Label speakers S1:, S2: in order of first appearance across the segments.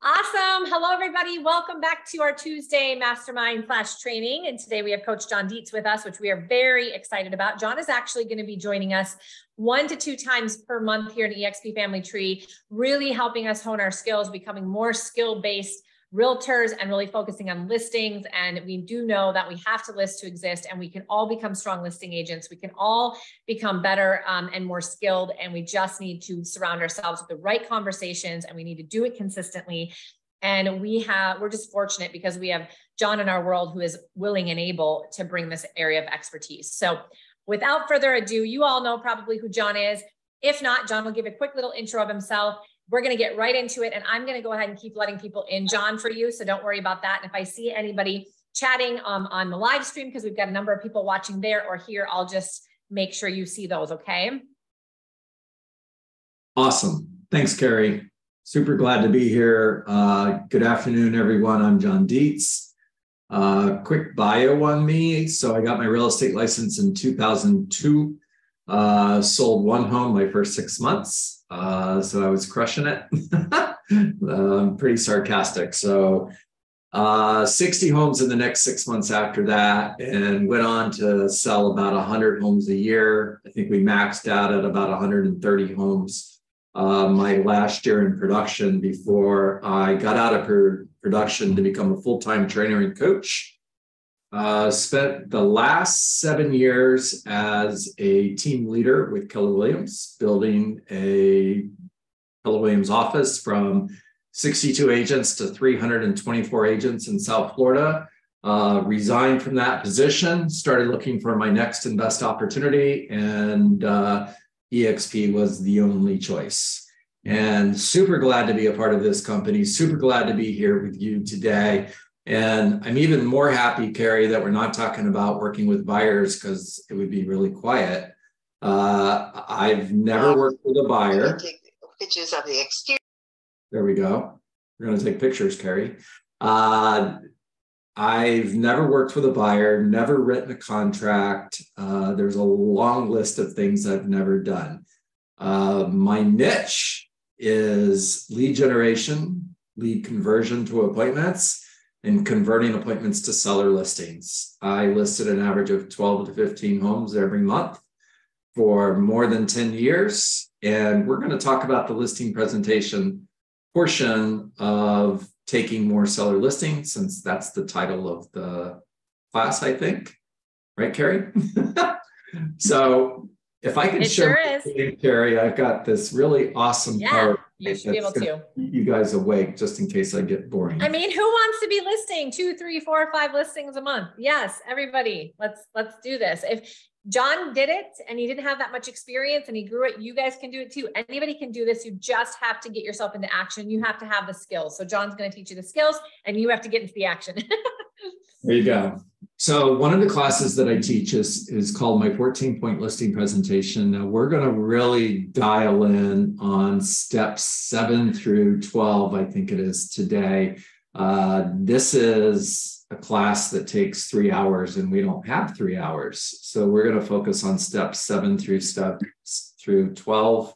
S1: Awesome. Hello, everybody. Welcome back to our Tuesday Mastermind Flash Training. And today we have Coach John Dietz with us, which we are very excited about. John is actually going to be joining us 1 to 2 times per month here in eXp Family Tree, really helping us hone our skills, becoming more skill-based realtors and really focusing on listings. And we do know that we have to list to exist, and we can all become strong listing agents. We can all become better and more skilled. And we just need to surround ourselves with the right conversations, and we need to do it consistently. And we're just fortunate because we have John in our world who is willing and able to bring this area of expertise. So without further ado, you all know probably who John is. If not, John will give a quick little intro of himself. We're going to get right into it, and I'm going to go ahead and keep letting people in, John, for you. So don't worry about that. And if I see anybody chatting on the live stream, because we've got a number of people watching there or here, I'll just make sure you see those. Okay.
S2: Awesome. Thanks, Cari. Super glad to be here. Good afternoon, everyone. I'm John Dietz. Quick bio on me. So I got my real estate license in 2002. Sold one home my first 6 months. So I was crushing it. I'm pretty sarcastic. So 60 homes in the next 6 months after that, and went on to sell about 100 homes a year. I think we maxed out at about 130 homes my last year in production before I got out of production to become a full-time trainer and coach. Spent the last 7 years as a team leader with Keller Williams, building a Keller Williams office from 62 agents to 324 agents in South Florida. Resigned from that position, started looking for my next invest opportunity, and eXp was the only choice. And super glad to be a part of this company, super glad to be here with you today. And I'm even more happy, Cari, that we're not talking about working with buyers, because it would be really quiet. I've never worked with a buyer.
S3: Take pictures of the exterior.
S2: There we go. We're going to take pictures, Cari. I've never worked with a buyer, never written a contract. There's a long list of things I've never done. My niche is lead generation, lead conversion to appointments, and converting appointments to seller listings. I listed an average of 12 to 15 homes every month for more than 10 years. And we're going to talk about the listing presentation portion of taking more seller listings, since that's the title of the class, I think. Right, Cari? So if I can share, Cari, I've got this really awesome power.
S1: You should be able to
S2: keep you guys awake, just in case I get boring.
S1: I mean, who wants to be listing 2, 3, 4, 5 listings a month? Yes, everybody. Let's do this. If John did it and he didn't have that much experience and he grew it, you guys can do it too. Anybody can do this. You just have to get yourself into action. You have to have the skills. So John's going to teach you the skills, and you have to get into the action.
S2: There you go. So one of the classes that I teach is called my 14-point listing presentation. Now we're going to really dial in on steps 7 through 12, I think it is today. This is a class that takes 3 hours, and we don't have 3 hours. So we're going to focus on steps 7 through 12.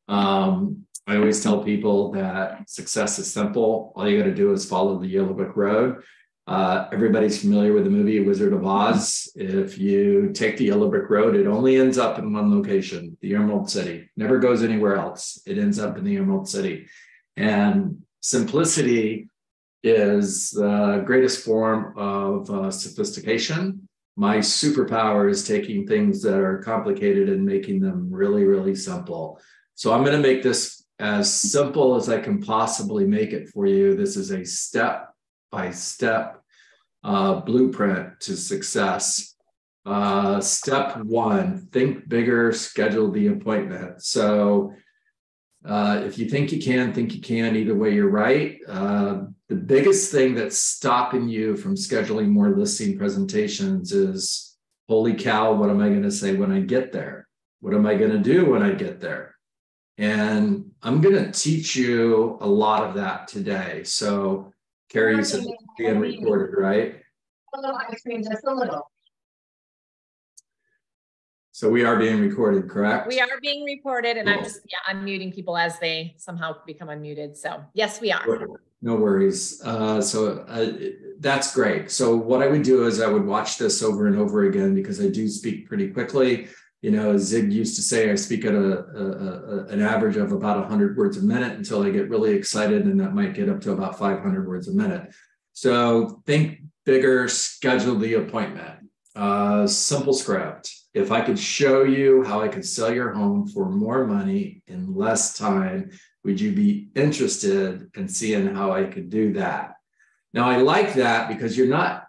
S2: I always tell people that success is simple. All you got to do is follow the yellow brick road. Everybody's familiar with the movie Wizard of Oz. If you take the yellow brick road, it only ends up in one location, the Emerald City. Never goes anywhere else. It ends up in the Emerald City. And simplicity is the greatest form of sophistication. My superpower is taking things that are complicated and making them really, really simple. So I'm going to make this as simple as I can possibly make it for you. This is a step-by-step blueprint to success. Step 1, think bigger, schedule the appointment. So if you think you can, either way, you're right. The biggest thing that's stopping you from scheduling more listing presentations is, holy cow, what am I going to say when I get there? What am I going to do when I get there? And I'm going to teach you a lot of that today. So Cari, you said it's being recorded, right?
S1: Just a little.
S2: So we are being recorded, correct?
S1: We are being recorded, and
S2: cool.
S1: I'm muting people as they somehow become unmuted. So yes, we are.
S2: No worries. That's great. So what I would do is I would watch this over and over again because I do speak pretty quickly. You know, as Zig used to say, I speak at an average of about 100 words a minute until I get really excited, and that might get up to about 500 words a minute. So think bigger, schedule the appointment. Simple script. If I could show you how I could sell your home for more money in less time, would you be interested in seeing how I could do that? Now, I like that because you're not,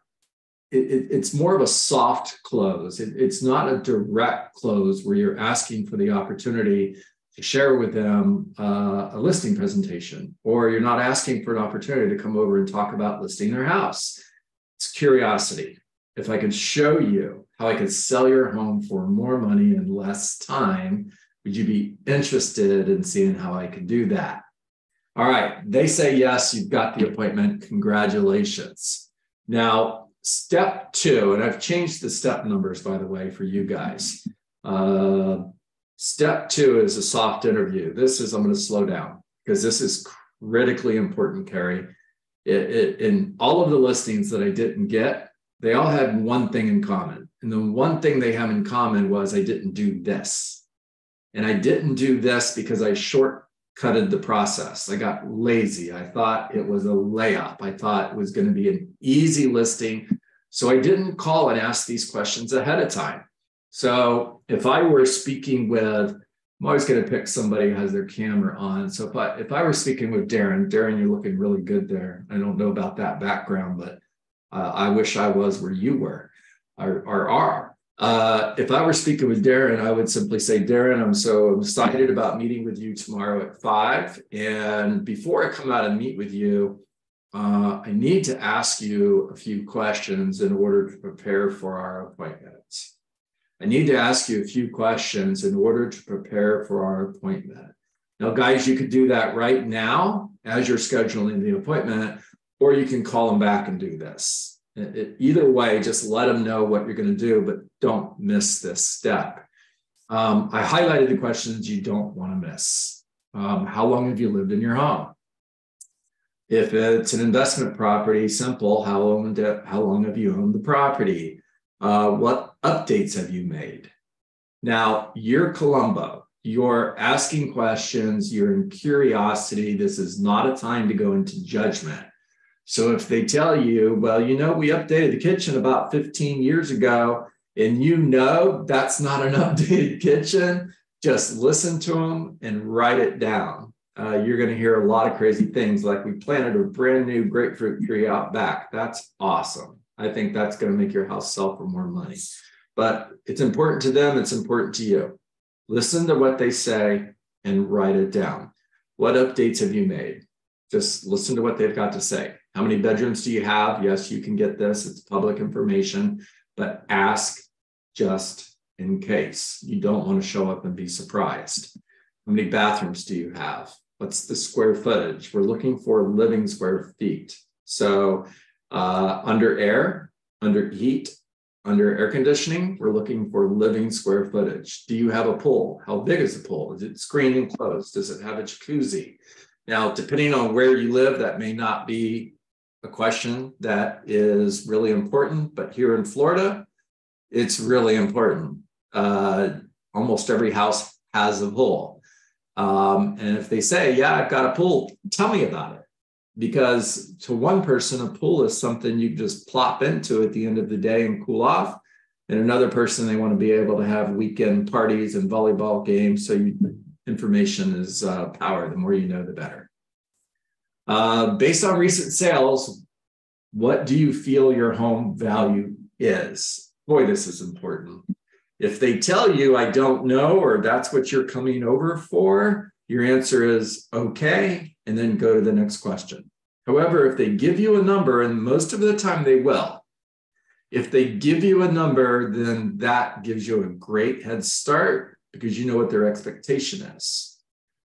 S2: it's more of a soft close. It's not a direct close where you're asking for the opportunity to share with them a listing presentation, or you're not asking for an opportunity to come over and talk about listing their house. It's curiosity. If I could show you how I could sell your home for more money in less time, would you be interested in seeing how I could do that? All right, they say yes, you've got the appointment. Congratulations. Now, step 2, and I've changed the step numbers, by the way, for you guys. Step 2 is a soft interview. I'm going to slow down because this is critically important, Cari. In all of the listings that I didn't get, they all had one thing in common. And the one thing they have in common was I didn't do this. And I didn't do this because I shortcutted the process. I got lazy. I thought it was a layup. I thought it was going to be an easy listing. So I didn't call and ask these questions ahead of time. So if I were speaking with, I'm always going to pick somebody who has their camera on. So if I were speaking with Darren, you're looking really good there. I don't know about that background, but I wish I was where you were or are. If I were speaking with Darren, I would simply say, Darren, I'm so excited about meeting with you tomorrow at 5. And before I come out and meet with you, I need to ask you a few questions in order to prepare for our appointment. I need to ask you a few questions in order to prepare for our appointment. Now, guys, you could do that right now as you're scheduling the appointment, or you can call them back and do this. Either way, just let them know what you're going to do, but don't miss this step. I highlighted the questions you don't want to miss. How long have you lived in your home? If it's an investment property, simple, how long have you owned the property? What updates have you made? Now, you're Columbo. You're asking questions. You're in curiosity. This is not a time to go into judgment. So if they tell you, well, we updated the kitchen about 15 years ago, and that's not an updated kitchen, just listen to them and write it down. You're going to hear a lot of crazy things like we planted a brand new grapefruit tree out back. That's awesome. I think that's going to make your house sell for more money. But it's important to them. It's important to you. Listen to what they say and write it down. What updates have you made? Just listen to what they've got to say. How many bedrooms do you have? Yes, you can get this. It's public information, but ask just in case. You don't want to show up and be surprised. How many bathrooms do you have? What's the square footage? We're looking for living square feet. So under air, under heat, under air conditioning, we're looking for living square footage. Do you have a pool? How big is the pool? Is it screened and closed? Does it have a jacuzzi? Now, depending on where you live, that may not be a question that is really important, but here in Florida, it's really important. Almost every house has a pool. And if they say, yeah, I've got a pool, tell me about it. Because to one person, a pool is something you just plop into at the end of the day and cool off. And another person, they want to be able to have weekend parties and volleyball games. So information is power. The more you know, the better. Based on recent sales, what do you feel your home value is? Boy, this is important. If they tell you, I don't know, or that's what you're coming over for, your answer is okay, and then go to the next question. However, if they give you a number, and most of the time they will, if they give you a number, then that gives you a great head start because you know what their expectation is.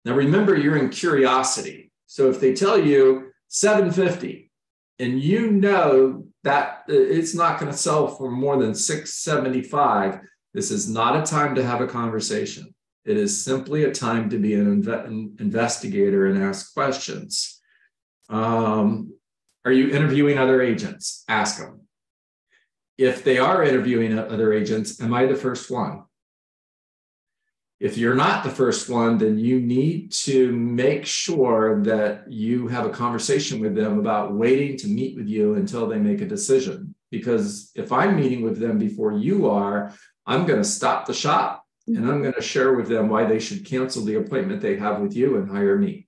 S2: Now, remember, you're in curiosity. So if they tell you 750 and you know that it's not going to sell for more than 675, this is not a time to have a conversation. It is simply a time to be an investigator and ask questions. Are you interviewing other agents? Ask them. If they are interviewing other agents, am I the first one? If you're not the first one, then you need to make sure that you have a conversation with them about waiting to meet with you until they make a decision. Because if I'm meeting with them before you are, I'm going to stop the shop and I'm going to share with them why they should cancel the appointment they have with you and hire me.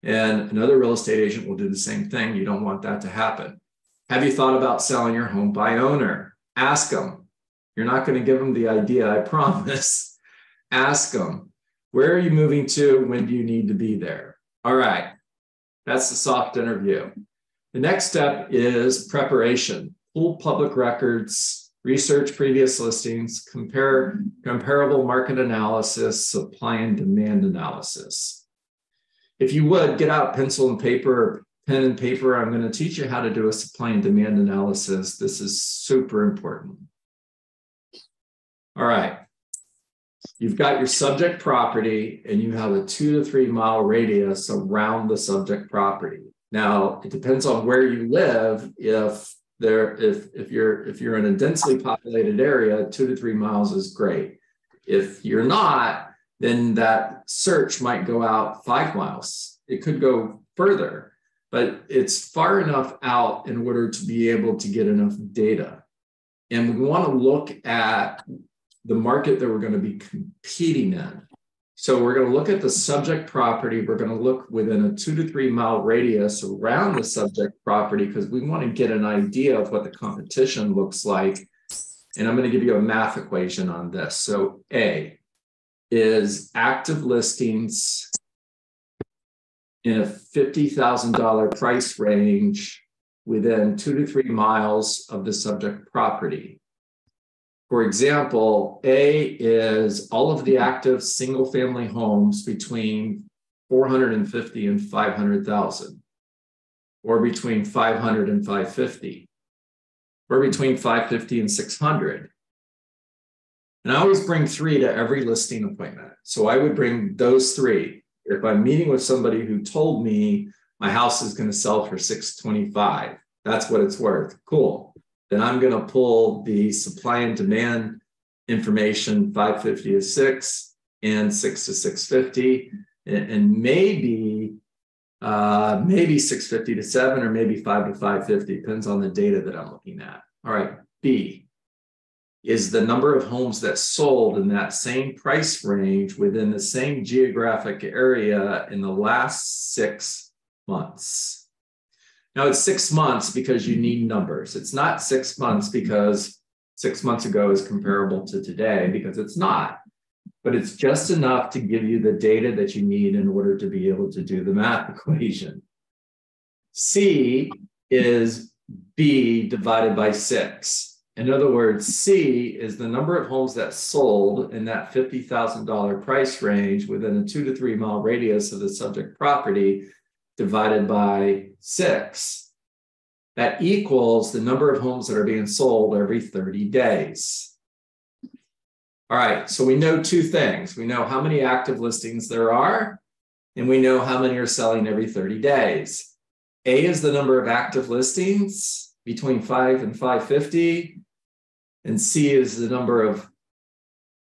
S2: And another real estate agent will do the same thing. You don't want that to happen. Have you thought about selling your home by owner? Ask them. You're not going to give them the idea, I promise. Ask them, where are you moving to? When do you need to be there? All right, that's the soft interview. The next step is preparation. Pull public records, research previous listings, compare comparable market analysis, supply and demand analysis. If you would, get out pencil and paper, pen and paper. I'm going to teach you how to do a supply and demand analysis. This is super important. All right. You've got your subject property and you have a 2 to 3 mile radius around the subject property. Now, it depends on where you live. If you're in a densely populated area, 2 to 3 miles is great. If you're not, then that search might go out 5 miles. It could go further, but it's far enough out in order to be able to get enough data. And we want to look at the market that we're going to be competing in. So we're going to look at the subject property. We're going to look within a 2 to 3 mile radius around the subject property because we want to get an idea of what the competition looks like. And I'm going to give you a math equation on this. So A is active listings in a $50,000 price range within 2 to 3 miles of the subject property. For example, A is all of the active single-family homes between 450 and 500,000, or between 500 and 550, or between 550 and 600. And I always bring 3 to every listing appointment. So I would bring those 3. If I'm meeting with somebody who told me my house is going to sell for $625, that's what it's worth. Cool. Then I'm going to pull the supply and demand information, 550 to 6 and 6 to 650, and maybe 650 to 7 or maybe 5 to 550, depends on the data that I'm looking at. All right, B is the number of homes that sold in that same price range within the same geographic area in the last 6 months. Now it's 6 months because you need numbers. It's not 6 months because 6 months ago is comparable to today, because it's not. But it's just enough to give you the data that you need in order to be able to do the math equation. C is B divided by 6. In other words, C is the number of homes that sold in that $50,000 price range within a 2 to 3 mile radius of the subject property divided by 6. That equals the number of homes that are being sold every 30 days. All right, so we know 2 things. We know how many active listings there are, and we know how many are selling every 30 days. A is the number of active listings between 5 and 550, and C is the number of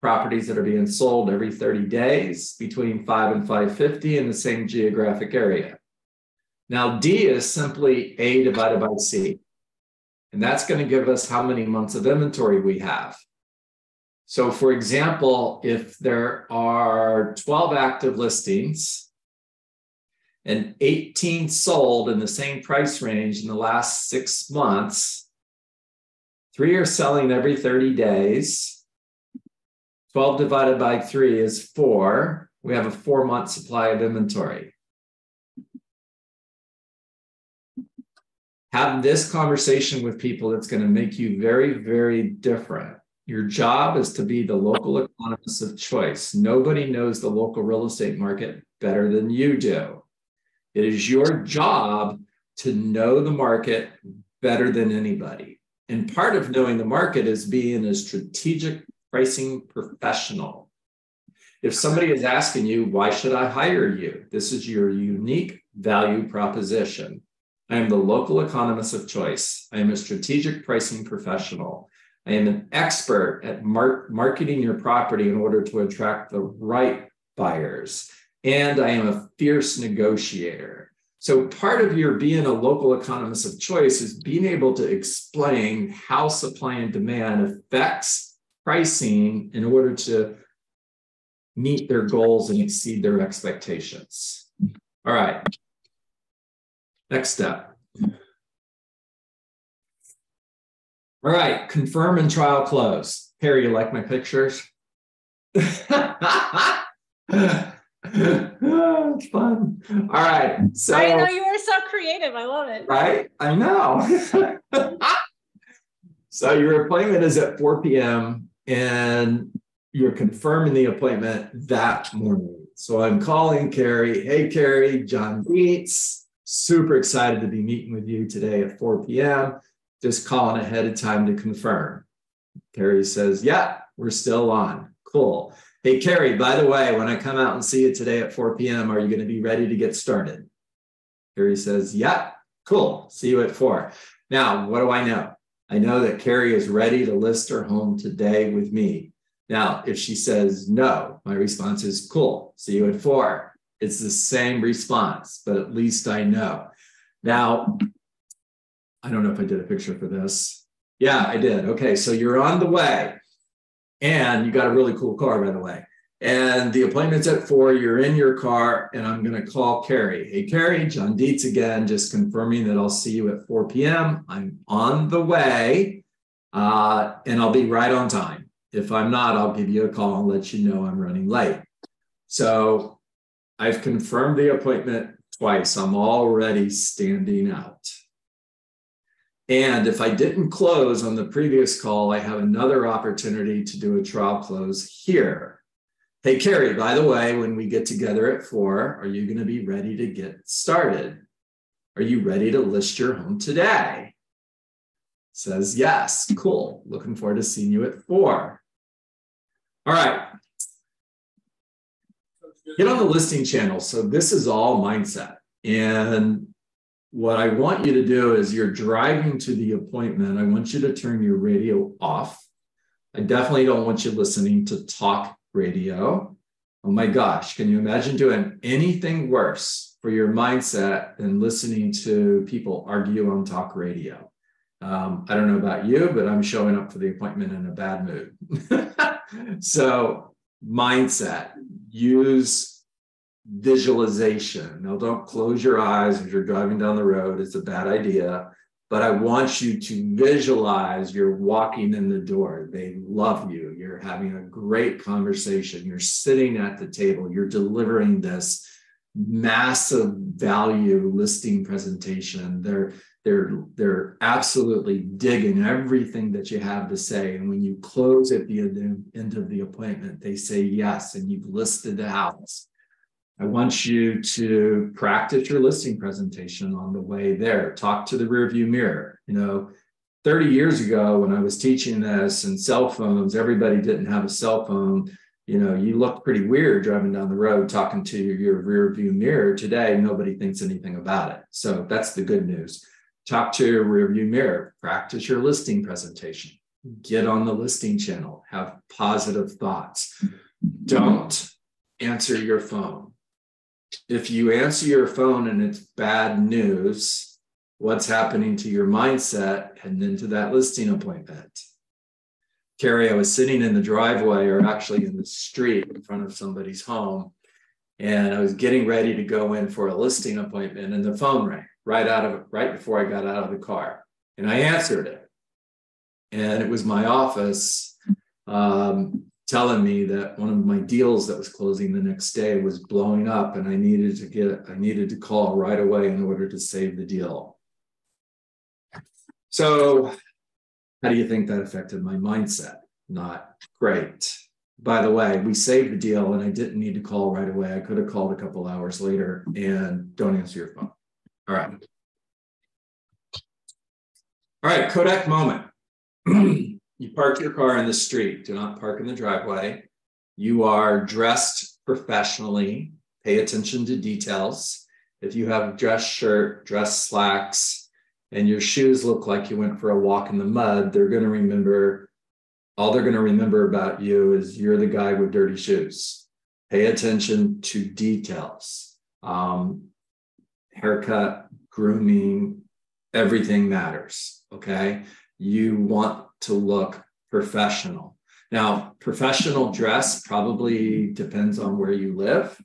S2: properties that are being sold every 30 days between 5 and 550 in the same geographic area. Now, D is simply A divided by C. And that's going to give us how many months of inventory we have. So, for example, if there are 12 active listings and 18 sold in the same price range in the last 6 months, 3 are selling every 30 days. 12 divided by 3 is 4. We have a 4-month supply of inventory. Have this conversation with people. It's going to make you very, very different. Your job is to be the local economist of choice. Nobody knows the local real estate market better than you do. It is your job to know the market better than anybody. And part of knowing the market is being a strategic pricing professional. If somebody is asking you, why should I hire you? This is your unique value proposition. I am the local economist of choice. I am a strategic pricing professional. I am an expert at marketing your property in order to attract the right buyers. And I am a fierce negotiator. So part of your being a local economist of choice is being able to explain how supply and demand affects pricing in order to meet their goals and exceed their expectations. All right. Next step. All right, confirm and trial close. Cari, you like my pictures? It's fun. All right. So
S1: I know you are so creative. I love it.
S2: Right? I know. So your appointment is at 4 p.m. and you're confirming the appointment that morning. So I'm calling Cari. Hey, Cari, John Dietz. Super excited to be meeting with you today at 4 p.m. Just calling ahead of time to confirm. Cari says, yeah, we're still on. Cool. Hey, Cari, by the way, when I come out and see you today at 4 p.m., are you going to be ready to get started? Cari says, yeah, cool. See you at 4. Now, what do I know? I know that Cari is ready to list her home today with me. Now, if she says no, my response is cool. See you at 4. It's the same response, but at least I know. Now, I don't know if I did a picture for this. Yeah, I did. Okay, so you're on the way and you got a really cool car, by the way. And the appointment's at 4, you're in your car and I'm gonna call Cari. Hey, Cari, John Dietz again, just confirming that I'll see you at 4 p.m. I'm on the way and I'll be right on time. If I'm not, I'll give you a call and let you know I'm running late. So I've confirmed the appointment twice. I'm already standing out. And if I didn't close on the previous call, I have another opportunity to do a trial close here. Hey, Cari, by the way, when we get together at 4, are you going to be ready to get started? Are you ready to list your home today? Says yes. Cool. Looking forward to seeing you at 4. All right. Get on the listing channel. So this is all mindset. And what I want you to do is you're driving to the appointment. I want you to turn your radio off. I definitely don't want you listening to talk radio. Oh my gosh, can you imagine doing anything worse for your mindset than listening to people argue on talk radio? I don't know about you, but I'm showing up for the appointment in a bad mood. So mindset, use visualization. Now, don't close your eyes as you're driving down the road. It's a bad idea. But I want you to visualize you're walking in the door. They love you. You're having a great conversation. You're sitting at the table. You're delivering this massive value listing presentation. They're absolutely digging everything that you have to say. And when you close at the end of the appointment, they say yes, and you've listed the house. I want you to practice your listing presentation on the way there. Talk to the rearview mirror. 30 years ago when I was teaching this and cell phones, everybody didn't have a cell phone. You looked pretty weird driving down the road talking to your rearview mirror. Today, nobody thinks anything about it. So that's the good news. Talk to your rearview mirror. Practice your listing presentation. Get on the listing channel. Have positive thoughts. Don't answer your phone. If you answer your phone and it's bad news, what's happening to your mindset heading into that listing appointment? Cari, I was sitting in the driveway or actually in the street in front of somebody's home, and I was getting ready to go in for a listing appointment, and the phone rang right before I got out of the car. And I answered it. And it was my office telling me that one of my deals that was closing the next day was blowing up, and I needed to call right away in order to save the deal. So how do you think that affected my mindset? Not great. By the way, we saved the deal and I didn't need to call right away. I could have called a couple hours later. And don't answer your phone. All right. All right, Kodak Moment. You park your car in the street. Do not park in the driveway. You are dressed professionally. Pay attention to details. If you have a dress shirt, dress slacks, and your shoes look like you went for a walk in the mud, all they're going to remember about you is you're the guy with dirty shoes. Pay attention to details. Haircut, grooming, everything matters, okay? You want to look professional. Now, professional dress probably depends on where you live.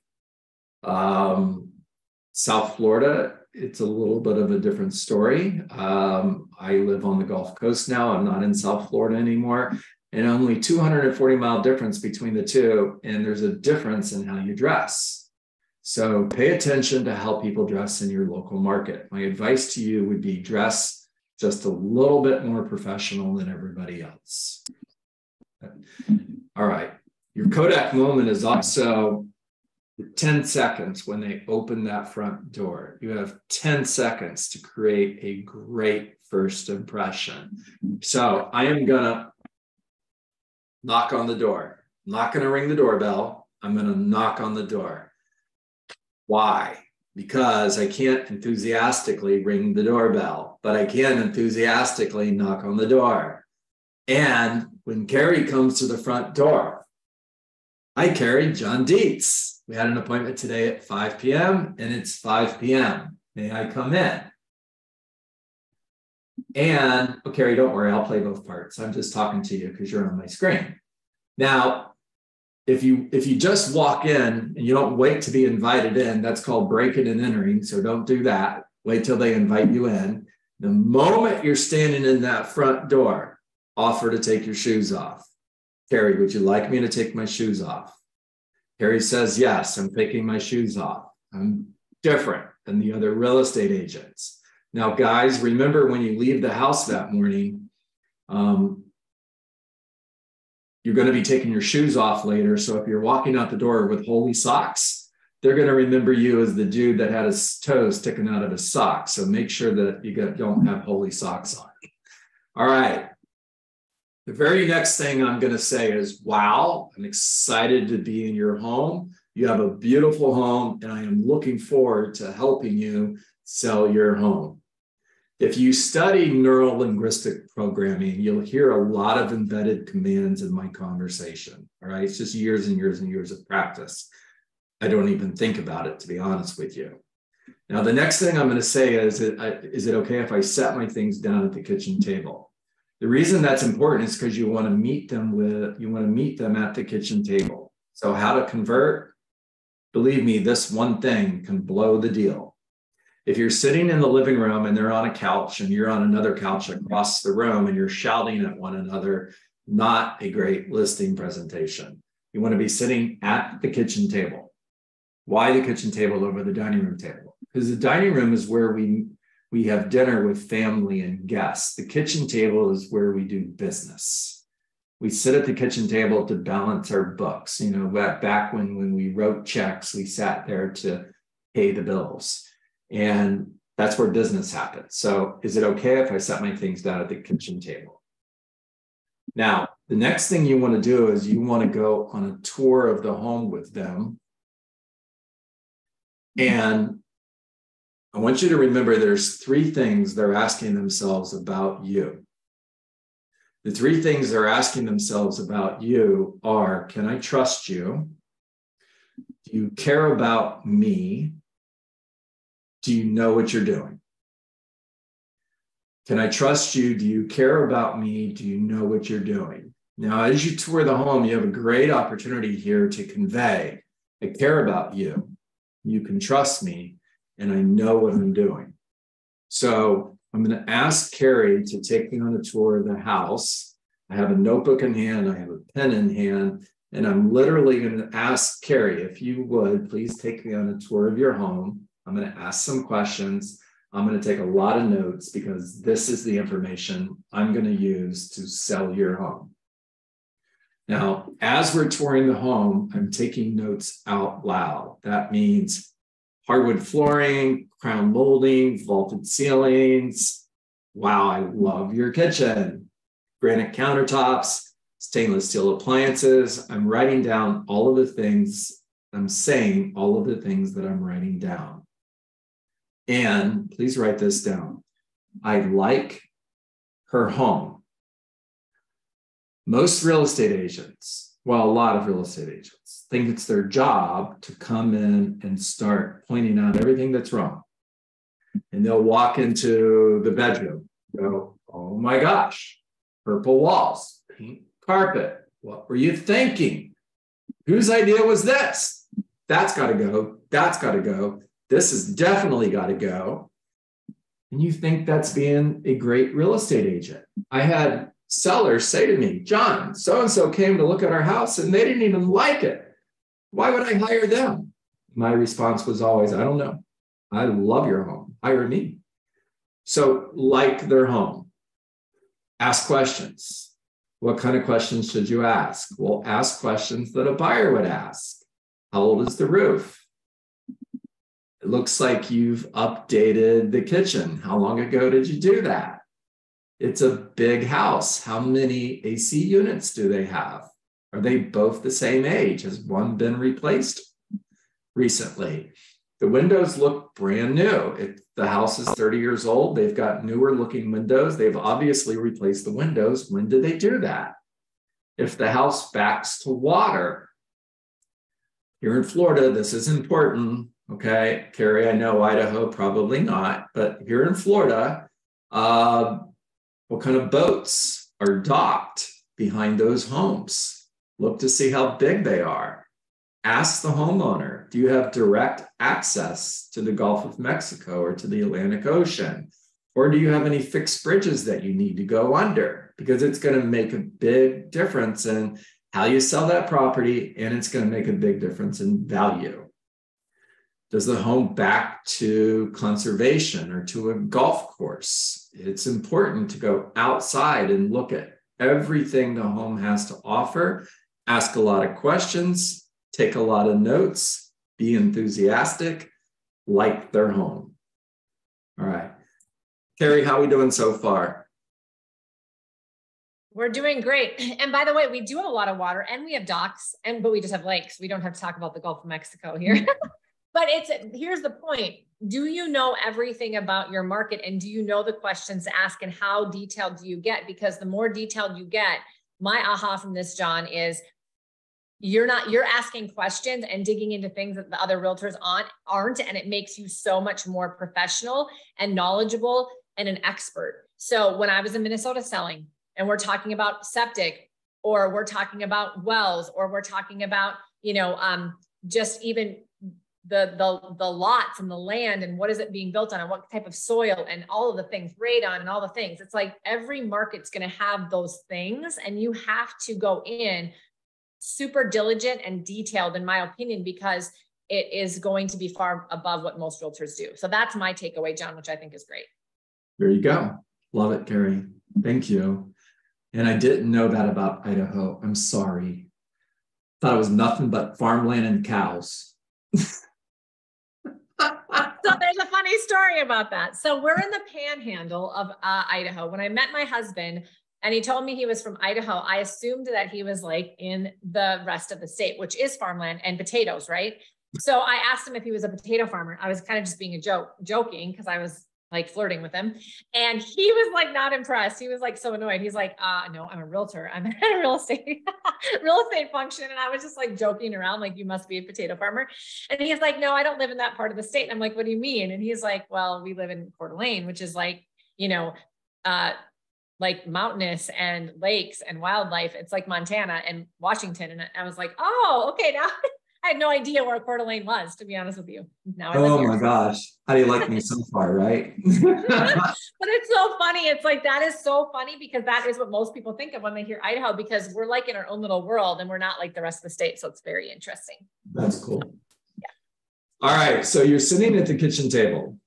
S2: South Florida, it's a little bit of a different story. I live on the Gulf Coast now. I'm not in South Florida anymore. And only 240-mile difference between the two. And there's a difference in how you dress. So pay attention to how people dress in your local market. My advice to you would be dress just a little bit more professional than everybody else. All right. Your Kodak Moment is also 10 seconds when they open that front door. You have 10 seconds to create a great first impression. So I am going to knock on the door. I'm not going to ring the doorbell. I'm going to knock on the door. Why? Because I can't enthusiastically ring the doorbell, but I can enthusiastically knock on the door. And when Cari comes to the front door, hi, Cari, John Dietz. We had an appointment today at 5 p.m. and it's 5 p.m. May I come in? And, oh, Cari, don't worry, I'll play both parts. I'm just talking to you because you're on my screen. Now, if you just walk in and you don't wait to be invited in, that's called breaking and entering. So don't do that. Wait till they invite you in. The moment you're standing in that front door, offer to take your shoes off. Cari, would you like me to take my shoes off? Cari says, yes, I'm taking my shoes off. I'm different than the other real estate agents. Now, guys, remember when you leave the house that morning, you're going to be taking your shoes off later. So if you're walking out the door with holy socks, they're going to remember you as the dude that had his toes sticking out of his socks. So make sure that you don't have holy socks on. All right. The very next thing I'm going to say is, wow, I'm excited to be in your home. You have a beautiful home, and I am looking forward to helping you sell your home. If you study neuro-linguistic programming, you'll hear a lot of embedded commands in my conversation. All right, it's just years and years and years of practice. I don't even think about it, to be honest with you. Now, the next thing I'm going to say is it okay if I set my things down at the kitchen table? The reason that's important is because you want to meet them at the kitchen table. So how to convert? Believe me, this one thing can blow the deal. If you're sitting in the living room and they're on a couch and you're on another couch across the room and you're shouting at one another, not a great listing presentation. You want to be sitting at the kitchen table. Why the kitchen table over the dining room table? Because the dining room is where we have dinner with family and guests. The kitchen table is where we do business. We sit at the kitchen table to balance our books. You know, back when we wrote checks, we sat there to pay the bills. And that's where business happens. So is it okay if I set my things down at the kitchen table? Now, the next thing you want to do is you want to go on a tour of the home with them. And I want you to remember there's three things they're asking themselves about you. The three things they're asking themselves about you are, can I trust you? Do you care about me? Do you know what you're doing? Can I trust you? Do you care about me? Do you know what you're doing? Now, as you tour the home, you have a great opportunity here to convey, I care about you. You can trust me, and I know what I'm doing. So I'm going to ask Cari to take me on a tour of the house. I have a notebook in hand. I have a pen in hand. And I'm literally going to ask Cari, if you would, please take me on a tour of your home. I'm going to ask some questions. I'm going to take a lot of notes because this is the information I'm going to use to sell your home. Now, as we're touring the home, I'm taking notes out loud. That means hardwood flooring, crown molding, vaulted ceilings. Wow, I love your kitchen. Granite countertops, stainless steel appliances. I'm writing down all of the things. I'm saying all of the things that I'm writing down. And please write this down. I like her home. Most real estate agents, well, a lot of real estate agents, think it's their job to come in and start pointing out everything that's wrong. And they'll walk into the bedroom, go, oh my gosh, purple walls, pink carpet. What were you thinking? Whose idea was this? That's got to go. That's got to go. This has definitely got to go. And you think that's being a great real estate agent. I had sellers say to me, John, so-and-so came to look at our house and they didn't even like it. Why would I hire them? My response was always, I don't know. I love your home. Hire me. So like their home. Ask questions. What kind of questions should you ask? Well, ask questions that a buyer would ask. How old is the roof? It looks like you've updated the kitchen. How long ago did you do that? It's a big house. How many AC units do they have? Are they both the same age? Has one been replaced recently? The windows look brand new. If the house is 30 years old, they've got newer looking windows. They've obviously replaced the windows. When did they do that? If the house backs to water, here in Florida, this is important. Okay, Cari, I know Idaho, probably not, but here in Florida, what kind of boats are docked behind those homes? Look to see how big they are. Ask the homeowner, do you have direct access to the Gulf of Mexico or to the Atlantic Ocean? Or do you have any fixed bridges that you need to go under? Because it's going to make a big difference in how you sell that property, and it's going to make a big difference in value. Does the home back to conservation or to a golf course? It's important to go outside and look at everything the home has to offer, ask a lot of questions, take a lot of notes, be enthusiastic, like their home. All right. Cari, how are we doing so far?
S1: We're doing great. And by the way, we do have a lot of water and we have docks, but we just have lakes. We don't have to talk about the Gulf of Mexico here. But here's the point. Do you know everything about your market, and do you know the questions to ask, and how detailed do you get? Because the more detailed you get, my aha from this, John, is you're asking questions and digging into things that the other realtors aren't, and it makes you so much more professional and knowledgeable and an expert. So when I was in Minnesota selling, and we're talking about septic, or we're talking about wells, or we're talking about, just even the lots and the land and what is it being built on and what type of soil and all of the things, radon and all the things. It's like every market's going to have those things, and you have to go in super diligent and detailed, in my opinion, because it is going to be far above what most realtors do. So that's my takeaway, John, which I think is great.
S2: There you go. Love it, Cari. Thank you. And I didn't know that about Idaho. I'm sorry. Thought it was nothing but farmland and cows.
S1: So there's a funny story about that. So we're in the panhandle of Idaho. When I met my husband and he told me he was from Idaho, I assumed that he was like in the rest of the state, which is farmland and potatoes, right? So I asked him if he was a potato farmer. I was kind of just being joking because I was like flirting with him. And he was like not impressed. He was like so annoyed. He's like, no, I'm a realtor. I'm at a real estate function. And I was just like joking around, like, you must be a potato farmer. And he's like, no, I don't live in that part of the state. And I'm like, what do you mean? And he's like, well, we live in Coeur d'Alene, which is like, like mountainous and lakes and wildlife. It's like Montana and Washington. And I was like, oh, okay. Now I had no idea where Coeur d'Alene was, to be honest with you. Now I live here.
S2: My gosh. How do you like me so far, right?
S1: But it's so funny. It's like, that is so funny because that is what most people think of when they hear Idaho, because we're like in our own little world and we're not like the rest of the state. So it's very interesting.
S2: That's cool.
S1: Yeah.
S2: All right. So you're sitting at the kitchen table.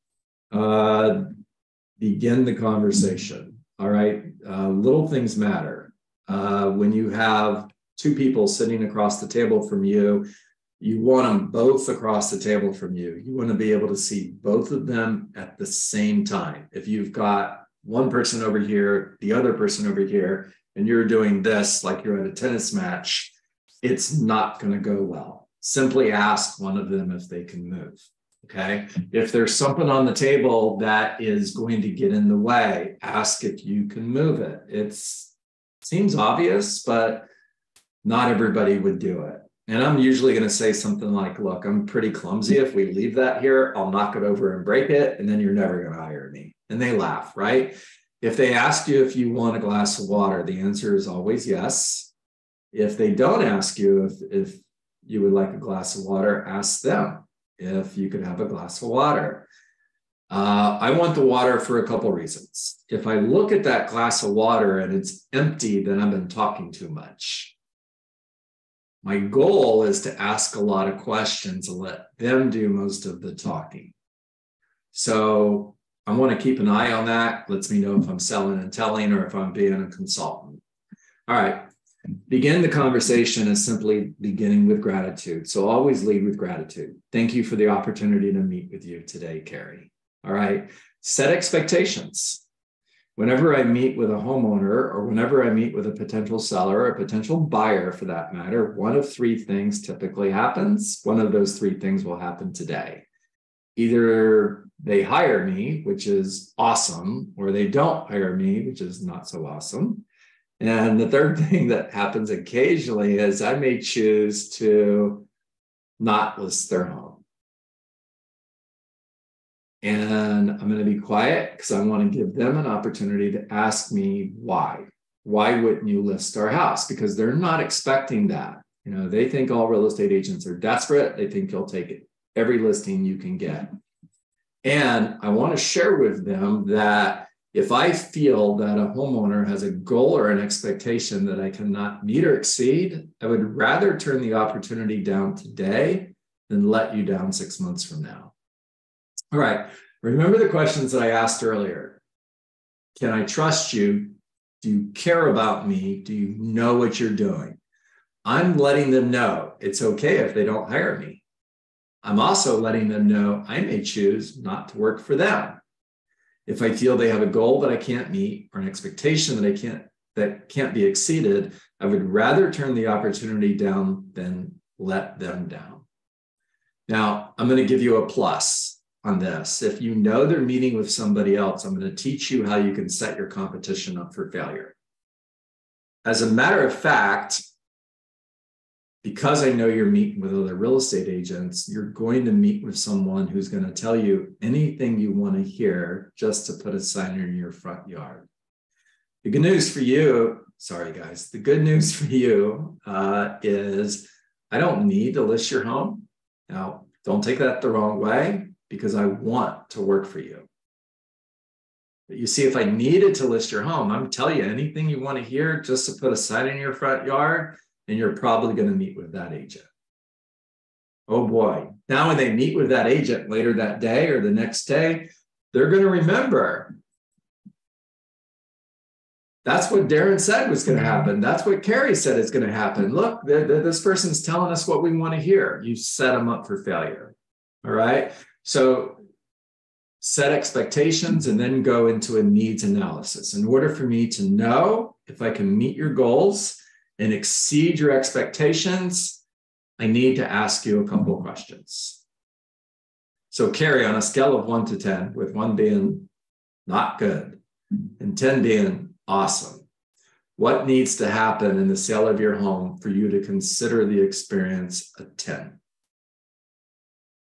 S2: Begin the conversation. All right. Little things matter. When you have two people sitting across the table from you, you want them both across the table from you. You want to be able to see both of them at the same time. If you've got one person over here, the other person over here, and you're doing this like you're at a tennis match, it's not going to go well. Simply ask one of them if they can move. Okay. If there's something on the table that is going to get in the way, ask if you can move it. It seems obvious, but not everybody would do it. And I'm usually going to say something like, look, I'm pretty clumsy. If we leave that here, I'll knock it over and break it, and then you're never going to hire me. And they laugh, right? If they ask you if you want a glass of water, the answer is always yes. If they don't ask you if you would like a glass of water, ask them if you could have a glass of water. I want the water for a couple reasons. If I look at that glass of water and it's empty, then I've been talking too much. My goal is to ask a lot of questions and let them do most of the talking. So I want to keep an eye on that. Lets me know if I'm selling and telling or if I'm being a consultant. All right. Begin the conversation as simply beginning with gratitude. So always lead with gratitude. Thank you for the opportunity to meet with you today, Cari. All right. Set expectations. Whenever I meet with a homeowner or whenever I meet with a potential seller or a potential buyer for that matter, one of three things typically happens. One of those three things will happen today. Either they hire me, which is awesome, or they don't hire me, which is not so awesome. And the third thing that happens occasionally is I may choose to not list their home. And I'm going to be quiet because I want to give them an opportunity to ask me why. Why wouldn't you list our house? Because they're not expecting that. You know, they think all real estate agents are desperate. They think you'll take every listing you can get. And I want to share with them that if I feel that a homeowner has a goal or an expectation that I cannot meet or exceed, I would rather turn the opportunity down today than let you down 6 months from now. All right. Remember the questions that I asked earlier. Can I trust you? Do you care about me? Do you know what you're doing? I'm letting them know it's okay if they don't hire me. I'm also letting them know I may choose not to work for them. If I feel they have a goal that I can't meet or an expectation that can't be exceeded, I would rather turn the opportunity down than let them down. Now, I'm going to give you a plus on this. If you know they're meeting with somebody else, I'm going to teach you how you can set your competition up for failure. As a matter of fact, because I know you're meeting with other real estate agents, you're going to meet with someone who's going to tell you anything you want to hear just to put a sign in your front yard. The good news for you, sorry guys, the good news for you is I don't need to list your home. Now, don't take that the wrong way, because I want to work for you. But you see, if I needed to list your home, I'm telling you anything you want to hear just to put a sign in your front yard, and you're probably going to meet with that agent. Oh boy. Now when they meet with that agent later that day or the next day, they're going to remember. That's what Darren said was going to happen. That's what Cari said is going to happen. Look, this person's telling us what we want to hear. You set them up for failure. All right. So set expectations and then go into a needs analysis. In order for me to know if I can meet your goals and exceed your expectations, I need to ask you a couple of questions. So Cari, on a scale of 1 to 10, with 1 being not good and 10 being awesome, what needs to happen in the sale of your home for you to consider the experience a 10?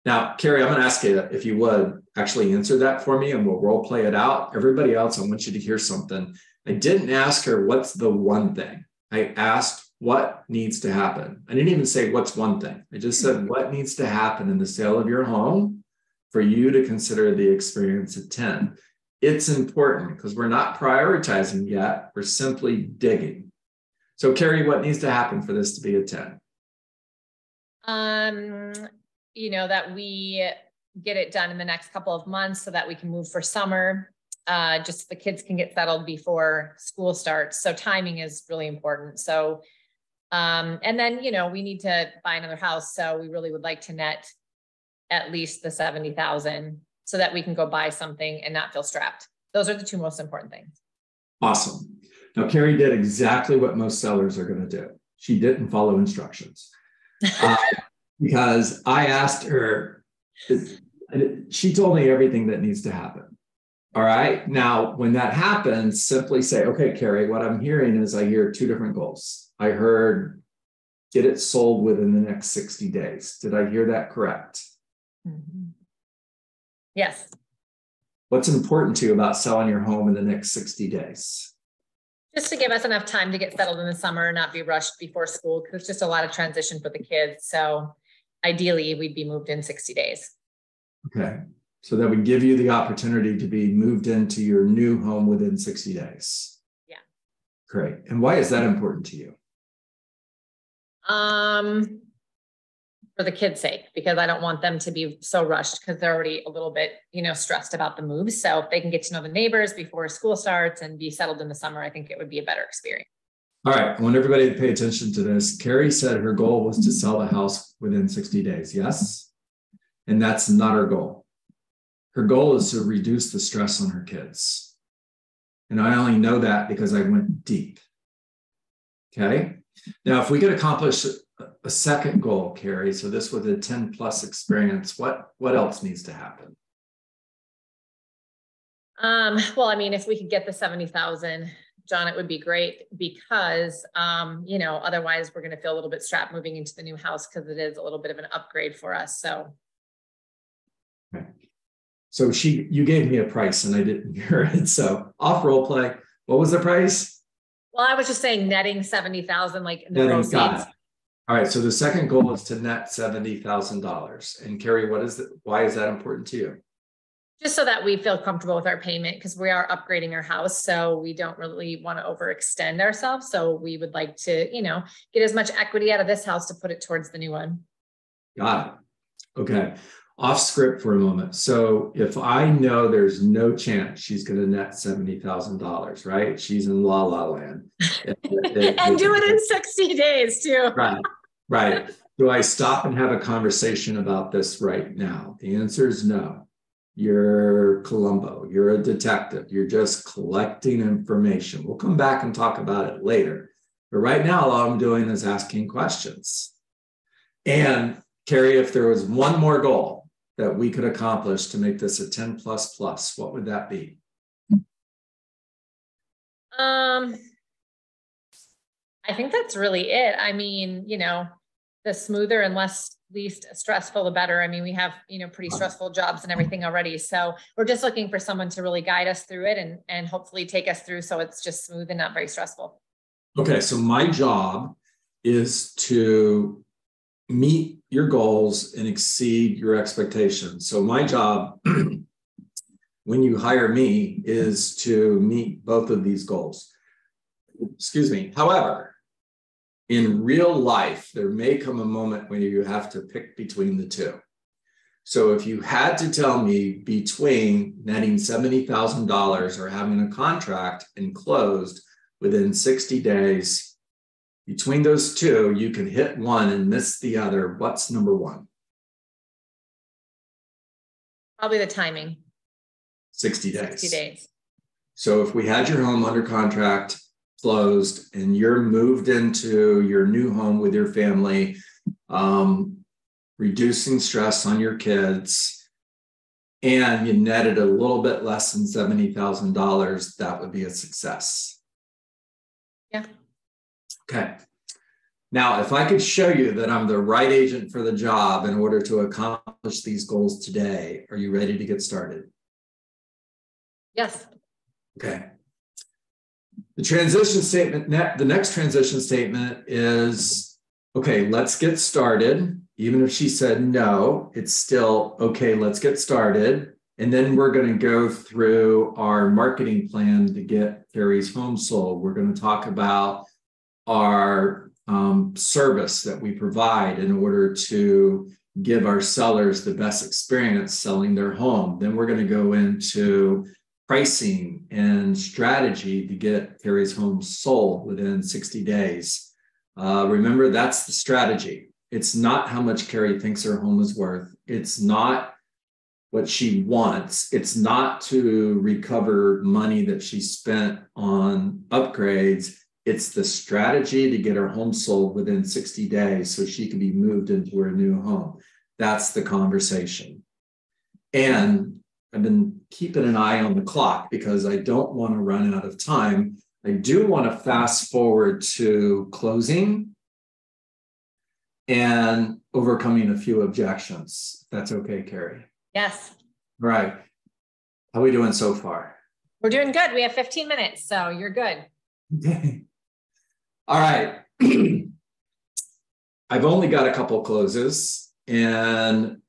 S2: Now, Cari, I'm going to ask you if you would actually answer that for me and we'll role play it out. Everybody else, I want you to hear something. I didn't ask her what's the one thing. I asked what needs to happen. I didn't even say what's one thing. I just said what needs to happen in the sale of your home for you to consider the experience a 10. It's important because we're not prioritizing yet. We're simply digging. So, Cari, what needs to happen for this to be a 10?
S1: You know, that we get it done in the next couple of months so that we can move for summer. Just so the kids can get settled before school starts. So timing is really important. So, and then, you know, we need to buy another house. So we really would like to net at least the 70,000 so that we can go buy something and not feel strapped. Those are the two most important things.
S2: Awesome. Now, Cari did exactly what most sellers are going to do. She didn't follow instructions because I asked her, she told me everything that needs to happen. All right. Now, when that happens, simply say, okay, Cari, what I'm hearing is I hear two different goals. I heard get it sold within the next 60 days. Did I hear that correct?
S1: Mm-hmm. Yes.
S2: What's important to you about selling your home in the next 60 days?
S1: Just to give us enough time to get settled in the summer and not be rushed before school, because it's just a lot of transition for the kids. So ideally, we'd be moved in 60 days.
S2: Okay. So that would give you the opportunity to be moved into your new home within 60 days.
S1: Yeah.
S2: Great. And why is that important to you?
S1: For the kids' sake, because I don't want them to be so rushed because they're already a little bit, stressed about the move. So if they can get to know the neighbors before school starts and be settled in the summer, I think it would be a better experience.
S2: All right. I want everybody to pay attention to this. Cari said her goal was to sell the house within 60 days. Yes. And that's not her goal. Her goal is to reduce the stress on her kids. And I only know that because I went deep. Okay. Now, if we could accomplish a second goal, Cari, so this was a 10 plus experience, what else needs to happen?
S1: Well, I mean, if we could get the 70,000, John, it would be great because, otherwise we're going to feel a little bit strapped moving into the new house because it is a little bit of an upgrade for us. So.
S2: Okay. So you gave me a price and I didn't hear it. So off role play, what was the price?
S1: Well, I was just saying netting 70,000, like in the proceeds.
S2: Got it. All right. So the second goal is to net $70,000. And Cari, why is that important to you?
S1: Just so that we feel comfortable with our payment because we are upgrading our house. So we don't really want to overextend ourselves. So we would like to, get as much equity out of this house to put it towards the new one.
S2: Got it. Okay. Off script for a moment. So if I know there's no chance she's going to net $70,000, right? She's in la la land.
S1: And do it in 60 days too.
S2: Right. Right. Do I stop and have a conversation about this right now? The answer is no. You're Columbo. You're a detective. You're just collecting information. We'll come back and talk about it later. But right now, all I'm doing is asking questions. And Cari, if there was one more goal that we could accomplish to make this a 10 plus plus, what would that be?
S1: I think that's really it. I mean, the smoother and least stressful, the better. I mean, we have, pretty stressful jobs and everything already. So we're just looking for someone to really guide us through it and hopefully take us through so it's just smooth and not very stressful. Okay.
S2: So my job is to meet your goals and exceed your expectations. So my job when you hire me is to meet both of these goals. Excuse me. However, in real life, there may come a moment when you have to pick between the two. So if you had to tell me between netting $70,000 or having a contract and closed within 60 days, between those two, you can hit one and miss the other. What's number one?
S1: Probably the timing.
S2: 60 days.
S1: 60 days.
S2: So if we had your home under contract, closed, and you're moved into your new home with your family, reducing stress on your kids, and you netted a little bit less than $70,000, that would be a success.
S1: Yeah.
S2: Okay. Now, if I could show you that I'm the right agent for the job in order to accomplish these goals today, are you ready to get started?
S1: Yes.
S2: Okay. The transition statement, the next transition statement is, okay, let's get started. Even if she said no, it's still, okay, let's get started. And then we're going to go through our marketing plan to get Cari's home sold. We're going to talk about our service that we provide in order to give our sellers the best experience selling their home. Then we're going to go into pricing and strategy to get Cari's home sold within 60 days. Remember, that's the strategy. It's not how much Cari thinks her home is worth. It's not what she wants. It's not to recover money that she spent on upgrades. It's the strategy to get her home sold within 60 days so she can be moved into her new home. That's the conversation. And I've been keeping an eye on the clock because I don't want to run out of time. I do want to fast forward to closing and overcoming a few objections. That's okay, Cari.
S1: Yes.
S2: All right. How are we doing so far?
S1: We're doing good. We have 15 minutes, so you're good.
S2: Okay. All right. I've only got a couple closes, and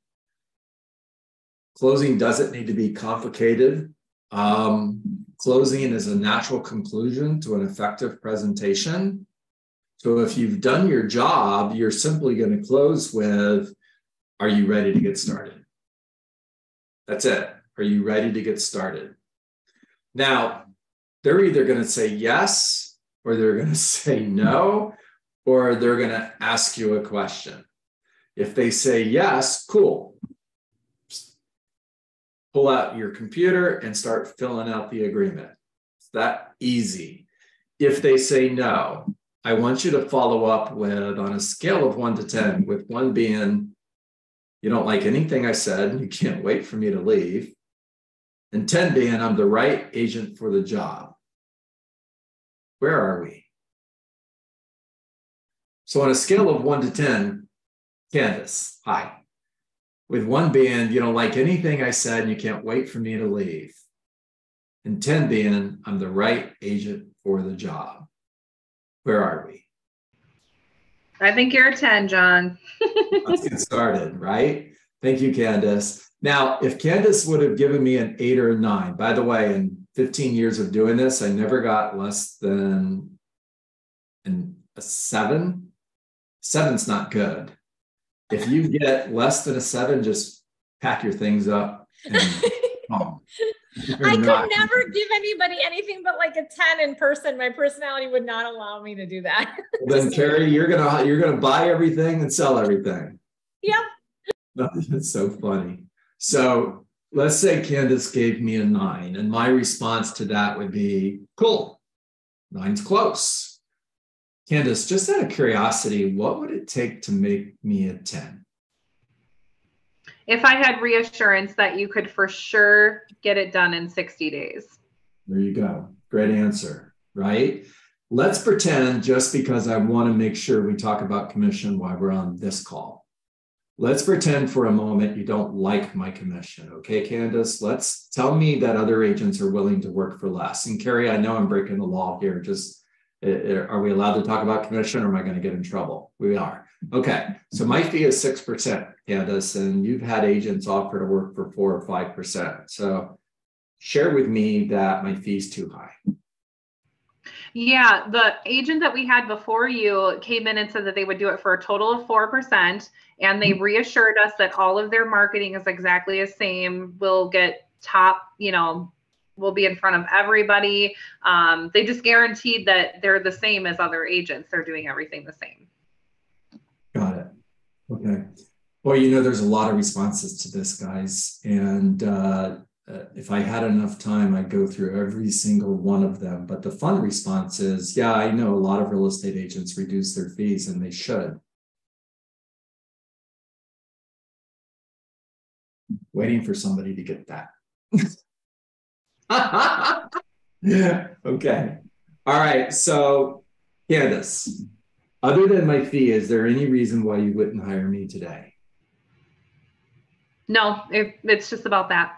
S2: closing doesn't need to be complicated. Closing is a natural conclusion to an effective presentation. So if you've done your job, you're simply going to close with, are you ready to get started? That's it. Are you ready to get started? Now, they're either going to say yes, or they're going to say no, or they're going to ask you a question. If they say yes, cool. Just pull out your computer and start filling out the agreement. It's that easy. If they say no, I want you to follow up with, on a scale of 1 to 10, with 1 being, you don't like anything I said, you can't wait for me to leave, and 10 being, I'm the right agent for the job. Where are we? So on a scale of 1 to 10, Candace, hi. With 1 being, you don't like anything I said, and you can't wait for me to leave, and 10 being, I'm the right agent for the job. Where are we?
S4: I think you're a 10, John.
S2: Let's get started, right? Thank you, Candace. Now, if Candace would have given me an 8 or a 9, by the way, in 15 years of doing this, I never got less than a 7. 7's not good. If you get less than a 7, just pack your things up and home.
S1: I could never give anybody anything but like a 10 in person. My personality would not allow me to do that.
S2: Then Cari, you're gonna buy everything and sell everything.
S1: Yep.
S2: That's so funny. So let's say Candace gave me a 9, and my response to that would be, cool, 9's close. Candace, just out of curiosity, what would it take to make me a 10?
S4: If I had reassurance that you could for sure get it done in 60 days.
S2: There you go. Great answer, right? Let's pretend, just because I want to make sure we talk about commission while we're on this call. Let's pretend for a moment you don't like my commission. Okay, Candace, tell me that other agents are willing to work for less. And Cari, I know I'm breaking the law here. Are we allowed to talk about commission, or am I going to get in trouble? We are. Okay, so my fee is 6%, Candace, and you've had agents offer to work for 4 or 5%. So share with me that my fee's too high.
S4: Yeah, the agent that we had before you came in and said that they would do it for a total of 4%, and they reassured us that all of their marketing is exactly the same. We'll get top, we'll be in front of everybody. They just guaranteed that they're the same as other agents. They're doing everything the same.
S2: Got it. Okay. Well, there's a lot of responses to this, guys. And if I had enough time, I'd go through every single one of them. But the fun response is, yeah, I know a lot of real estate agents reduce their fees, and they should. Waiting for somebody to get that. Yeah. Okay. All right. So, Candace, other than my fee, is there any reason why you wouldn't hire me today?
S4: No, it's just about that.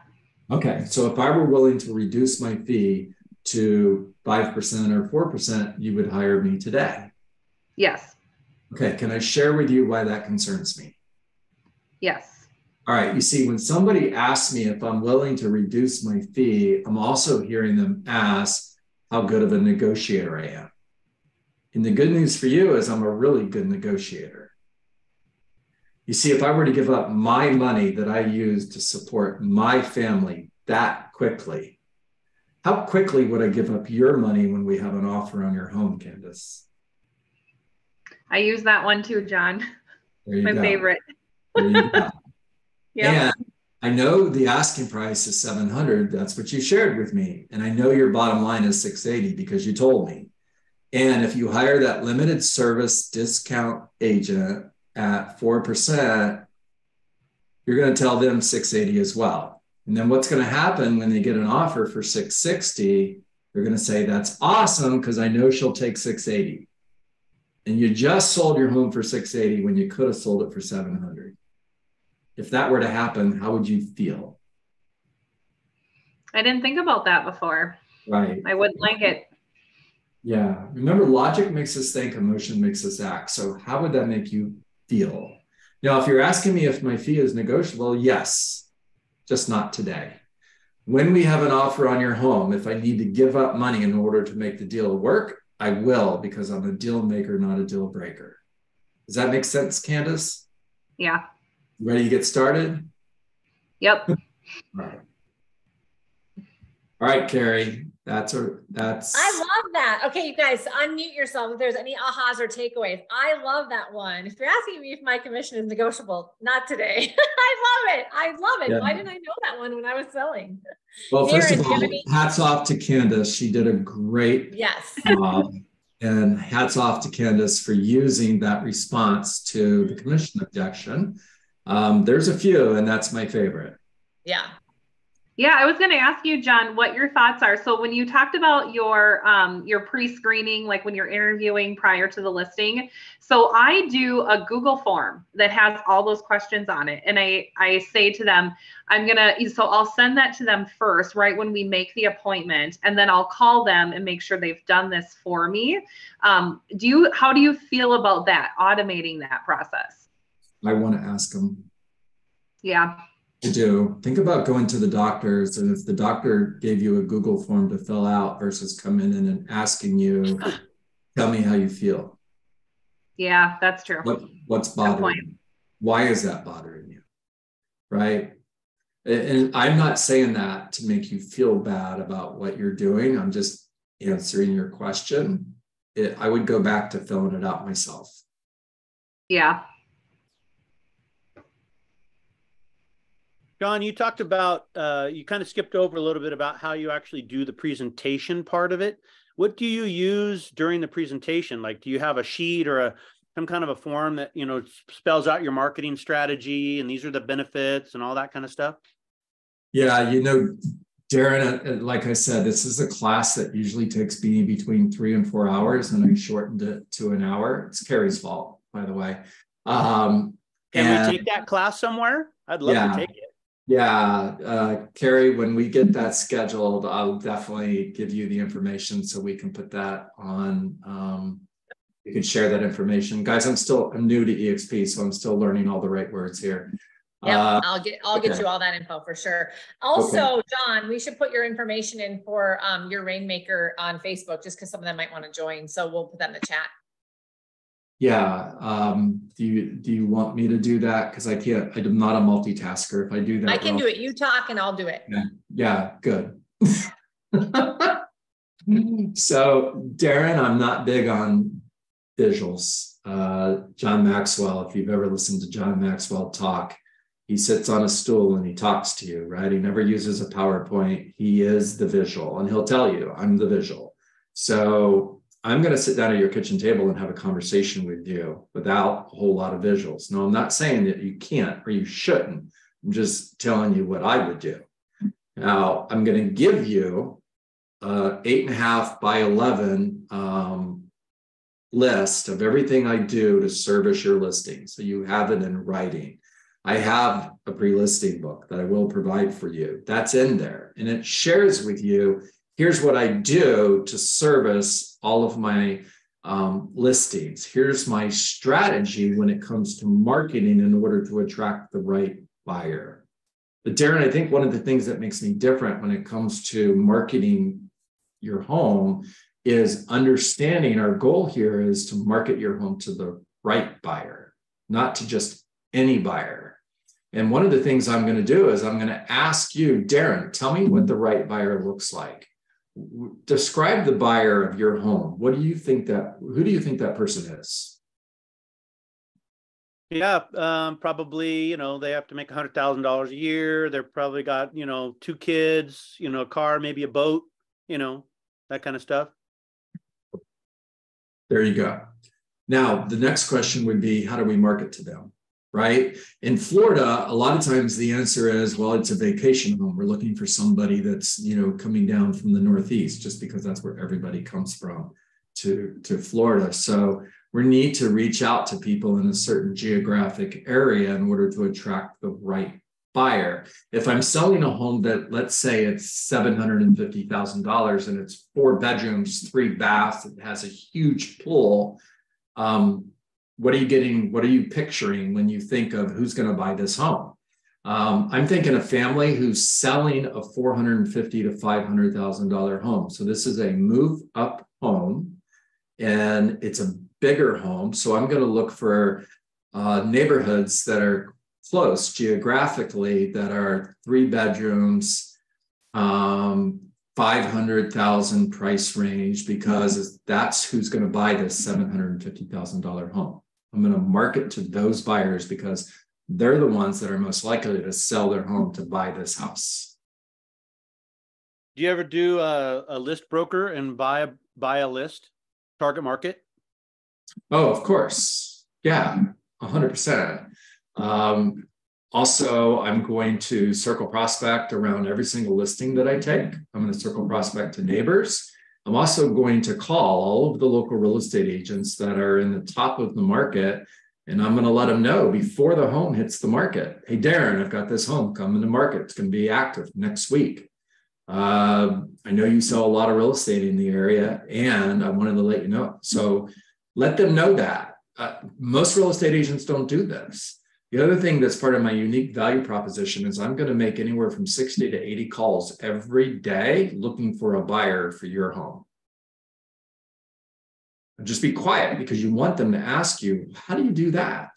S2: Okay. So if I were willing to reduce my fee to 5% or 4%, you would hire me today?
S4: Yes.
S2: Okay. Can I share with you why that concerns me?
S4: Yes.
S2: All right. You see, when somebody asks me if I'm willing to reduce my fee, I'm also hearing them ask how good of a negotiator I am. And the good news for you is I'm a really good negotiator. You see, if I were to give up my money that I use to support my family that quickly, how quickly would I give up your money when we have an offer on your home, Candace?
S4: I use that one too, John.
S2: There you
S4: My
S2: go.
S4: favorite.
S2: There you go.
S4: Yeah.
S2: And I know the asking price is 700. That's what you shared with me. And I know your bottom line is 680 because you told me. And if you hire that limited service discount agent at 4%, you're going to tell them 680 as well. And then what's going to happen when they get an offer for 660, they're going to say, that's awesome because I know she'll take 680. And you just sold your home for 680 when you could have sold it for 700. If that were to happen, how would you feel?
S4: I didn't think about that before.
S2: Right.
S4: I wouldn't like it.
S2: Yeah. Remember, logic makes us think, emotion makes us act. So how would that make you feel? Now, if you're asking me if my fee is negotiable, yes, just not today. When we have an offer on your home, if I need to give up money in order to make the deal work, I will, because I'm a deal maker, not a deal breaker. Does that make sense, Candace?
S4: Yeah.
S2: Ready to get started?
S4: Yep.
S2: All right. All right, Cari. That's.
S1: I love that. Okay, you guys, unmute yourself if there's any ahas or takeaways. I love that one. If you're asking me if my commission is negotiable, not today. I love it. I love it.
S2: Yeah.
S1: Why didn't I know that one when I was selling?
S2: Well, first
S1: Darren,
S2: of all, hats off to Candace. She did a great job. And hats off to Candace for using that response to the commission objection. There's a few, and that's my favorite.
S1: Yeah.
S4: Yeah, I was going to ask you, John, what your thoughts are. So when you talked about your pre-screening, like when you're interviewing prior to the listing, so I do a Google form that has all those questions on it. And I say to them, so I'll send that to them first, right when we make the appointment, and then I'll call them and make sure they've done this for me. How do you feel about that, automating that process?
S2: I want to ask them.
S4: Yeah.
S2: I do. Think about going to the doctors, and if the doctor gave you a Google form to fill out versus coming in and asking you, tell me how you feel.
S4: Yeah, that's true.
S2: What's bothering you? Why is that bothering you? Right? And I'm not saying that to make you feel bad about what you're doing. I'm just answering your question. I would go back to filling it out myself.
S4: Yeah.
S5: John, you talked about, you kind of skipped over a little bit about how you actually do the presentation part of it. What do you use during the presentation? Like, do you have a sheet or some kind of a form that, spells out your marketing strategy and these are the benefits and all that kind of stuff?
S2: Yeah, Darren, like I said, this is a class that usually takes me between 3 and 4 hours, and I shortened it to an hour. It's Cari's fault, by the way.
S5: Can we take that class somewhere? I'd love to take it.
S2: Yeah, Cari, when we get that scheduled, I'll definitely give you the information so we can put that on. You can share that information. Guys, I'm new to EXP, so I'm still learning all the right words here.
S1: Yeah, I'll get you all that info for sure. Also, John, we should put your information in for your Rainmaker on Facebook, just because some of them might want to join. So we'll put that in the chat.
S2: Yeah. Do you want me to do that? Because I can't. I'm not a multitasker. If I do that,
S1: I can do it. You talk and I'll do it.
S2: Yeah. Good. So, Darren, I'm not big on visuals. John Maxwell, if you've ever listened to John Maxwell talk, he sits on a stool and he talks to you, right? He never uses a PowerPoint. He is the visual, and he'll tell you, I'm the visual. So I'm going to sit down at your kitchen table and have a conversation with you without a whole lot of visuals. No, I'm not saying that you can't or you shouldn't. I'm just telling you what I would do. Now, I'm going to give you 8.5 by 11 list of everything I do to service your listing. So you have it in writing. I have a pre-listing book that I will provide for you. That's in there. And it shares with you, here's what I do to service all of my listings. Here's my strategy when it comes to marketing in order to attract the right buyer. But Darren, I think one of the things that makes me different when it comes to marketing your home is understanding our goal here is to market your home to the right buyer, not to just any buyer. And one of the things I'm going to do is I'm going to ask you, Darren, tell me what the right buyer looks like. Describe the buyer of your home. Who do you think that person is?
S5: Yeah, probably, you know, they have to make $100,000 a year. They're probably got, you know, 2 kids, you know, a car, maybe a boat, you know, that kind of stuff.
S2: There you go. Now, the next question would be, how do we market to them, right? In Florida, a lot of times the answer is, well, it's a vacation home. We're looking for somebody that's, you know, coming down from the Northeast, just because that's where everybody comes from to Florida. So we need to reach out to people in a certain geographic area in order to attract the right buyer. If I'm selling a home that, let's say it's $750,000 and it's 4 bedrooms, 3 baths, it has a huge pool, what are you picturing when you think of who's going to buy this home? I'm thinking a family who's selling a $450,000 to $500,000 home. So this is a move up home, and it's a bigger home. So I'm going to look for neighborhoods that are close geographically, that are 3 bedrooms, 500,000 price range, because that's who's going to buy this $750,000 home. I'm going to market to those buyers because they're the ones that are most likely to sell their home to buy this house.
S5: Do you ever do a list broker and buy a list, target market?
S2: Oh, of course. Yeah, 100%. Also, I'm going to circle prospect around every single listing that I take. I'm going to circle prospect to neighbors. I'm also going to call all of the local real estate agents that are in the top of the market, and I'm going to let them know before the home hits the market. Hey, Darren, I've got this home coming to market. It's going to be active next week. I know you sell a lot of real estate in the area, and I wanted to let you know. So let them know that. Most real estate agents don't do this. The other thing that's part of my unique value proposition is I'm going to make anywhere from 60 to 80 calls every day looking for a buyer for your home. And just be quiet, because you want them to ask you, how do you do that?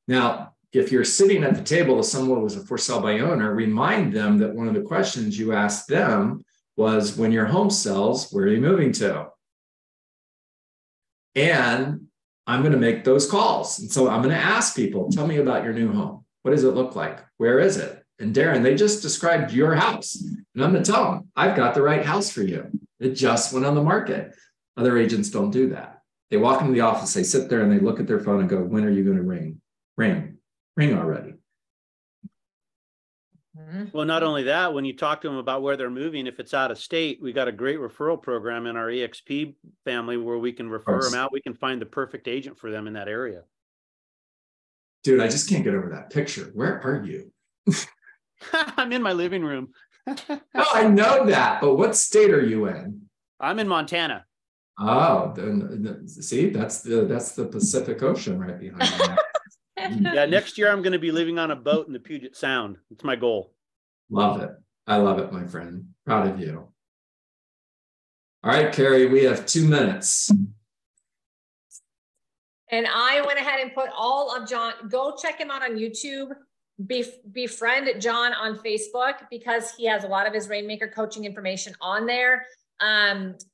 S2: Now, if you're sitting at the table with someone who was a for sale by owner, remind them that one of the questions you asked them was, when your home sells, where are you moving to? And I'm going to make those calls. And so I'm going to ask people, tell me about your new home. What does it look like? Where is it? And Darren, they just described your house. And I'm going to tell them, I've got the right house for you. It just went on the market. Other agents don't do that. They walk into the office, they sit there and they look at their phone and go, when are you going to ring? Ring already.
S5: Well, not only that, when you talk to them about where they're moving, if it's out of state, we got a great referral program in our EXP family where we can refer them out. We can find the perfect agent for them in that area.
S2: Dude, I just can't get over that picture. Where are you?
S5: I'm in my living room.
S2: Oh, I know that, but what state are you in?
S5: I'm in Montana.
S2: Oh, see, that's the Pacific Ocean right behind that.
S5: Yeah, next year I'm going to be living on a boat in the Puget Sound. It's my goal.
S2: Love it. I love it, my friend. Proud of you. All right, Cari, we have 2 minutes.
S1: And I went ahead and put all of John, go check him out on YouTube, befriend John on Facebook, because he has a lot of his Rainmaker coaching information on there.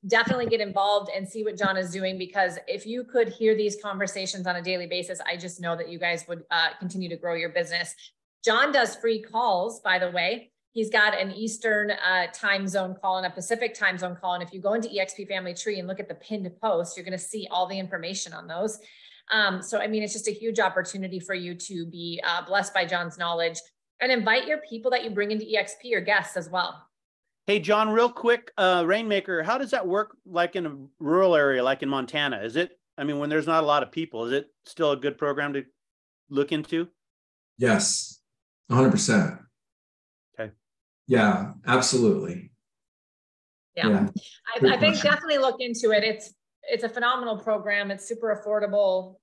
S1: Definitely get involved and see what John is doing, because if you could hear these conversations on a daily basis, I just know that you guys would continue to grow your business. John does free calls, by the way. He's got an Eastern time zone call and a Pacific time zone call. And if you go into EXP Family Tree and look at the pinned post, you're going to see all the information on those. So, I mean, it's just a huge opportunity for you to be blessed by John's knowledge, and invite your people that you bring into EXP, your guests as well.
S5: Hey, John, real quick, Rainmaker, how does that work like in a rural area, like in Montana? Is it, I mean, when there's not a lot of people, is it still a good program to look into?
S2: Yes, 100%.
S5: Okay.
S2: Yeah, absolutely.
S1: Yeah. I think definitely look into it. It's a phenomenal program. It's super affordable.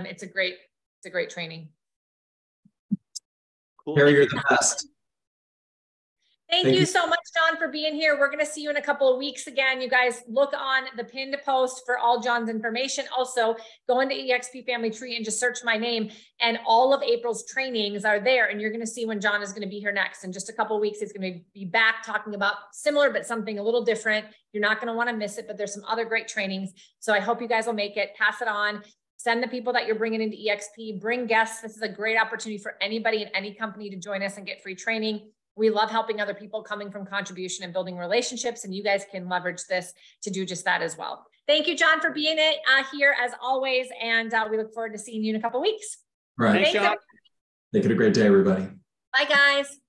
S1: It's a great training.
S5: Cool.
S2: Cari, you're the best.
S1: Thank you so much, John, for being here. We're going to see you in a couple of weeks again. You guys look on the pinned post for all John's information. Also, go into EXP Family Tree and just search my name, and all of April's trainings are there. And you're going to see when John is going to be here next. In just a couple of weeks, he's going to be back talking about similar, but something a little different. You're not going to want to miss it, but there's some other great trainings. So I hope you guys will make it, pass it on. Send the people that you're bringing into EXP, bring guests. This is a great opportunity for anybody in any company to join us and get free training. We love helping other people coming from contribution and building relationships, and you guys can leverage this to do just that as well. Thank you, John, for being here as always, and we look forward to seeing you in a couple of weeks.
S2: Right.
S5: Thanks, John.
S2: Make it a great day, everybody.
S1: Bye, guys.